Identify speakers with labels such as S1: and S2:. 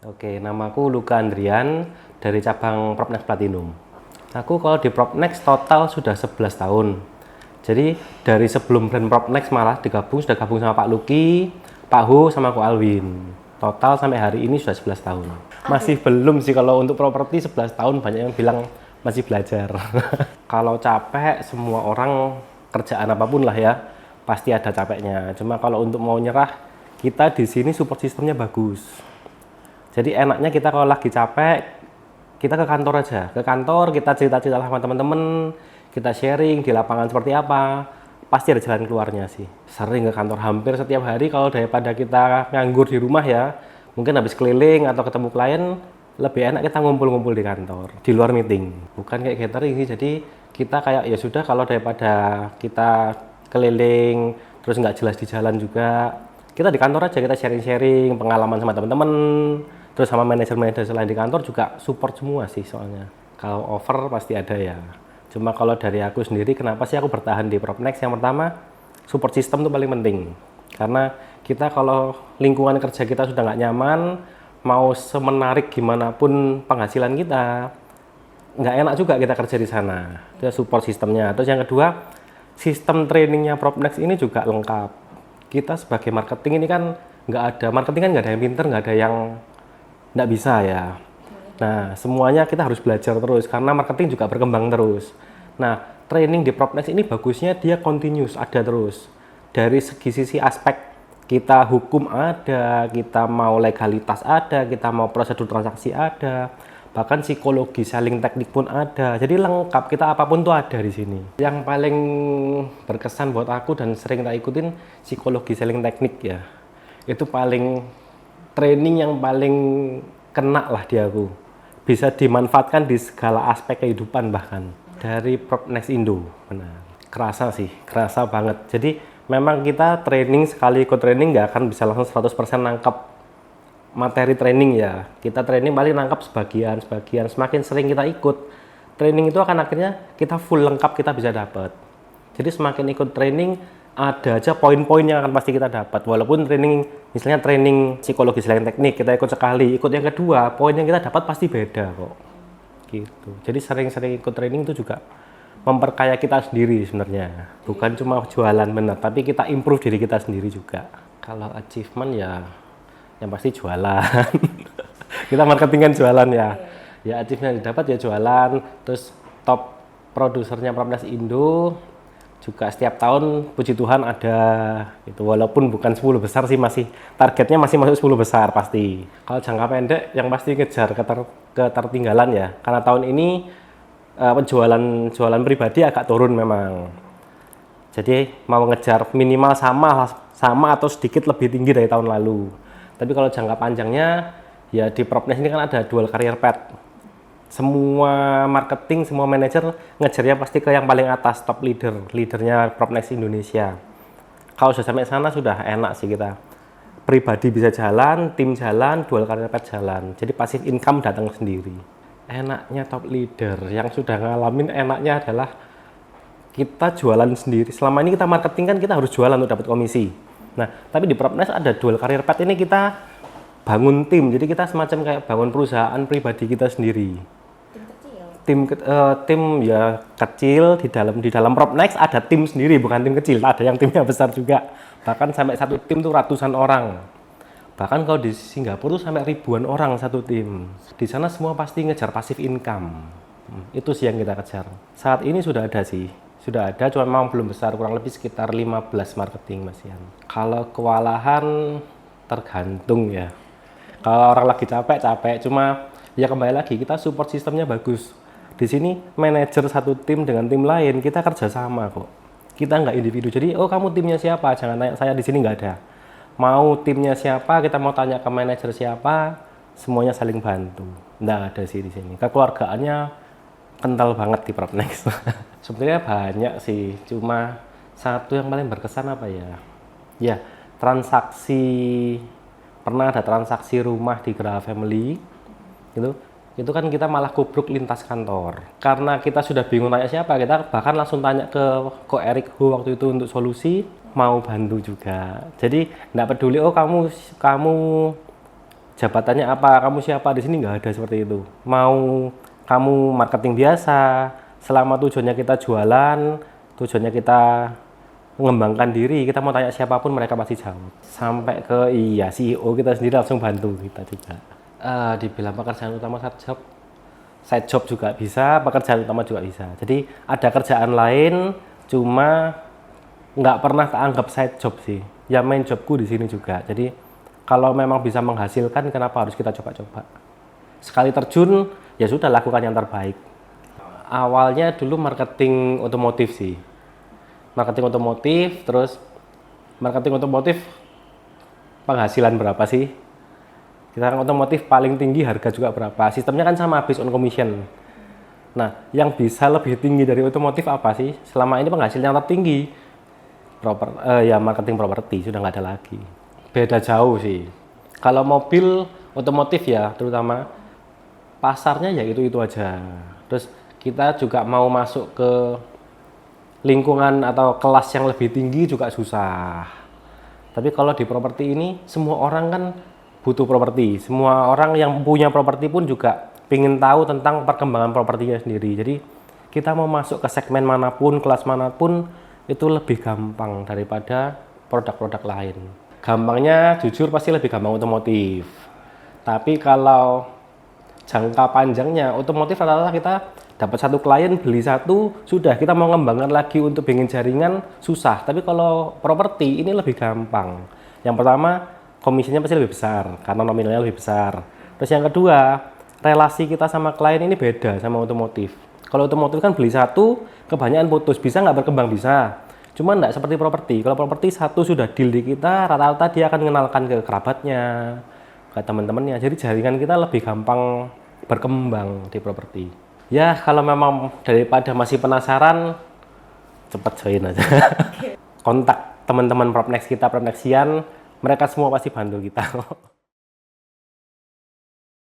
S1: Oke, namaku Luka Andrian dari cabang Propnex Platinum. Aku kalau di Propnex total sudah 11 tahun. Jadi dari sebelum brand Propnex malah sudah gabung sama Pak Luki, Pak Ho, sama Ko Alwin. Total sampai hari ini sudah 11 tahun. Masih belum sih, kalau untuk properti 11 tahun banyak yang bilang masih belajar. Kalau capek, semua orang kerjaan apapun lah ya, pasti ada capeknya. Cuma kalau untuk mau nyerah, kita di sini support sistemnya bagus. Jadi enaknya kita kalau lagi capek, kita ke kantor aja. Ke kantor kita cerita-cerita sama teman-teman, kita sharing di lapangan seperti apa. Pasti ada jalan keluarnya sih. Sering ke kantor hampir setiap hari, kalau daripada kita nganggur di rumah ya, mungkin habis keliling atau ketemu klien, lebih enak kita ngumpul-ngumpul di kantor, di luar meeting. Bukan kayak gathering sih, jadi kita kayak ya sudah, kalau daripada kita keliling terus nggak jelas di jalan juga, kita di kantor aja, kita sharing-sharing pengalaman sama teman-teman. Terus sama manajer-manajer selain di kantor juga support semua sih soalnya. Kalau over pasti ada ya. Cuma kalau dari aku sendiri, kenapa sih aku bertahan di Propnex? Yang pertama, support system itu paling penting. Karena kita kalau lingkungan kerja kita sudah nggak nyaman, mau semenarik gimana pun penghasilan kita, nggak enak juga kita kerja di sana. Itu support sistemnya. Terus yang kedua, sistem trainingnya Propnex ini juga lengkap. Kita sebagai marketing ini kan nggak ada, marketing kan nggak ada yang pinter, nggak ada yang nggak bisa ya. Nah, semuanya kita harus belajar terus, karena marketing juga berkembang terus. Nah, training di Propnex ini bagusnya dia continuous, ada terus. Dari segi sisi aspek, kita hukum ada, kita mau legalitas ada, kita mau prosedur transaksi ada, bahkan psikologi selling teknik pun ada. Jadi lengkap, kita apapun tuh ada di sini. Yang paling berkesan buat aku dan sering tak ikutin, psikologi selling teknik ya. Itu paling training yang paling kena lah di aku. Bisa dimanfaatkan di segala aspek kehidupan bahkan. Dari Propnex Indo, benar. Kerasa sih, kerasa banget. Jadi memang kita training, sekali ikut training nggak akan bisa langsung 100% nangkep materi training ya. Kita training paling nangkep sebagian. Semakin sering kita ikut training itu akan akhirnya kita full lengkap, kita bisa dapat. Jadi semakin ikut training, ada aja poin-poin yang akan pasti kita dapat. Walaupun training, misalnya training psikologi selling teknik, kita ikut sekali, ikut yang kedua, poin yang kita dapat pasti beda kok. Gitu. Jadi sering-sering ikut training itu juga memperkaya kita sendiri sebenarnya. Bukan cuma jualan benar, tapi kita improve diri kita sendiri juga. Kalau achievement ya, yang pasti jualan. Kita marketing kan jualan ya. Ya achievement yang didapat ya jualan. Terus top produsernya Propnex Indo, juga setiap tahun puji Tuhan ada itu, walaupun bukan 10 besar sih, masih targetnya masih masuk 10 besar pasti. Kalau jangka pendek yang pasti ngejar ketertinggalan ya, karena tahun ini jualan pribadi agak turun memang. Jadi mau ngejar minimal sama atau sedikit lebih tinggi dari tahun lalu. Tapi kalau jangka panjangnya ya di Propnex ini kan ada dual career path. Semua marketing, semua manajer ngejarnya pasti ke yang paling atas, top leadernya Propnex Indonesia. Kalau sudah sampai sana sudah enak sih kita. Pribadi bisa jalan, tim jalan, dual career path jalan. Jadi passive income datang sendiri. Enaknya top leader yang sudah ngalamin, enaknya adalah kita jualan sendiri. Selama ini kita marketing kan kita harus jualan untuk dapat komisi. Nah, tapi di Propnex ada dual career path ini, kita bangun tim. Jadi kita semacam kayak bangun perusahaan pribadi kita sendiri. Tim ya kecil, di dalam Propnex ada tim sendiri, bukan tim kecil, ada yang timnya besar juga. Bahkan sampai satu tim tuh ratusan orang. Bahkan kalau di Singapura tuh sampai ribuan orang satu tim. Di sana semua pasti ngejar passive income. Itu sih yang kita kejar. Saat ini sudah ada sih. Sudah ada, cuma memang belum besar, kurang lebih sekitar 15 marketing masihan. Kalau kewalahan tergantung ya. Kalau orang lagi capek, cuma ya kembali lagi kita support sistemnya bagus. Di sini manajer satu tim dengan tim lain, kita kerjasama kok. Kita nggak individu. Jadi, oh kamu timnya siapa? Jangan tanya saya, di sini nggak ada. Mau timnya siapa, kita mau tanya ke manajer siapa, semuanya saling bantu. Nggak ada sih di sini. Kekeluargaannya kental banget di Propnex. Sebenarnya banyak sih, cuma satu yang paling berkesan apa ya? Ya, transaksi, pernah ada transaksi rumah di Graha Family, itu kan kita malah kubruk lintas kantor. Karena kita sudah bingung tanya siapa, kita bahkan langsung tanya ke Ko Erik Ho waktu itu untuk solusi, mau bantu juga. Jadi nggak peduli, oh kamu jabatannya apa, kamu siapa di sini, nggak ada seperti itu. Mau kamu marketing biasa, selama tujuannya kita jualan, tujuannya kita mengembangkan diri, kita mau tanya siapapun mereka pasti jawab. Sampai ke CEO kita sendiri langsung bantu kita juga. Dibilang pekerjaan utama side job juga bisa, pekerjaan utama juga bisa. Jadi ada kerjaan lain, cuma nggak pernah anggap side job sih. Ya main jobku di sini juga. Jadi kalau memang bisa menghasilkan, kenapa harus kita coba-coba? Sekali terjun, ya sudah lakukan yang terbaik. Awalnya dulu marketing otomotif sih. Marketing otomotif, terus marketing otomotif penghasilan berapa sih? Kita otomotif paling tinggi harga juga berapa? Sistemnya kan sama, based on commission. Nah, yang bisa lebih tinggi dari otomotif apa sih? Selama ini penghasil yang tertinggi, ya marketing properti, sudah nggak ada lagi. Beda jauh sih. Kalau mobil otomotif ya, terutama pasarnya ya itu aja. Terus kita juga mau masuk ke lingkungan atau kelas yang lebih tinggi juga susah. Tapi kalau di properti ini, semua orang kan butuh properti. Semua orang yang punya properti pun juga ingin tahu tentang perkembangan propertinya sendiri. Jadi kita mau masuk ke segmen manapun, kelas manapun, itu lebih gampang daripada produk-produk lain. Gampangnya jujur pasti lebih gampang otomotif. Tapi kalau jangka panjangnya otomotif rata-rata kita dapat satu klien, beli satu, sudah kita mau ngembangkan lagi untuk bikin jaringan susah. Tapi kalau properti ini lebih gampang. Yang pertama, komisinya pasti lebih besar karena nominalnya lebih besar. Terus yang kedua, relasi kita sama klien ini beda sama otomotif. Kalau otomotif kan beli satu, kebanyakan putus, bisa nggak berkembang, bisa. Cuma nggak seperti properti. Kalau properti satu sudah deal di kita, rata-rata dia akan mengenalkan ke kerabatnya, ke teman-temannya. Jadi jaringan kita lebih gampang berkembang di properti. Ya kalau memang daripada masih penasaran, cepat join aja. Kontak teman-teman Propnex kita, Propnexian, mereka semua pasti bantu kita.